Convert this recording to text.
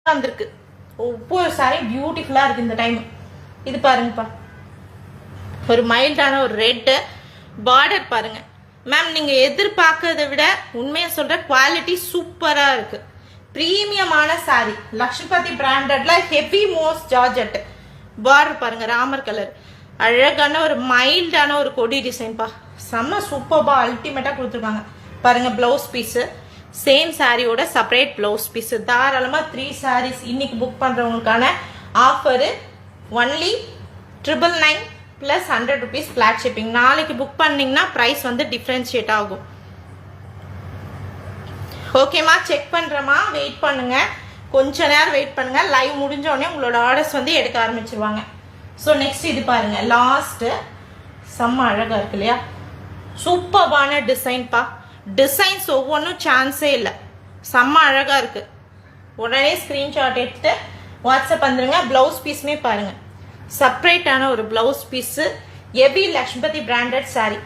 வந்திருக்கு. ஒவ்வொரு சாரி பியூட்டிஃபுல்லா இருக்கு இந்த டைம். இது பாருங்கப்பா, ஒரு மைல்டான ஒரு ரெட் பார்டர் பாருங்க மேம். நீங்க எதிர்பார்க்கறதை விட உண்மையா சொல்ற குவாலிட்டி சூப்பரா இருக்கு. பிரீமியமான சாரி, லக்ஷ்மிபதி பிராண்டட்ல ஹெவி மோஸ்ட் ஜார்ஜெட். பார்டர் பாருங்க, ராமர் கலர், அழகான ஒரு மைல்டான ஒரு கொடி டிசைன்பா. செம்ம சூப்பர்பா, அல்டிமேட்டா கொடுத்துருக்காங்க பாருங்க. பிளவுஸ் பீஸ் சேம் சாரியோட செப்பரேட் பிளவுஸ் பீஸ். தாராளமா 3 சாரீஸ் இன்னைக்கு புக் பண்றவங்களுக்கான offer only 999 plus 100 rupees flat shipping. நாளைக்கு புக் பண்ணீங்கன்னா பிரைஸ் வந்து டிஃபரன்ஷியேட் ஆகும். ஓகேமா, செக் பண்றமா, வெயிட் பண்ணுங்க, கொஞ்ச நேரம் வெயிட் பண்ணுங்க. லைவ் முடிஞ்ச உடனே உங்களோட ஆர்டர்ஸ் வந்து எடுக்க ஆரம்பிச்சிருவாங்க. ஸோ நெக்ஸ்ட் இது பாருங்க, லாஸ்ட் செம்ம அழகா இருக்கு இல்லையா? சூப்பர்பான டிசைன்பா. டிசைன்ஸ் ஒவ்வொன்றும் சான்ஸே இல்லை, செம்ம அழகா இருக்கு. உடனே ஸ்கிரீன்ஷாட் எடுத்து வாட்ஸ்அப் வந்துருங்க. பிளவுஸ் பீஸுமே பாருங்க, செப்பரேட்டான ஒரு blouse piece. Heavy Lakshmipathi branded sorry.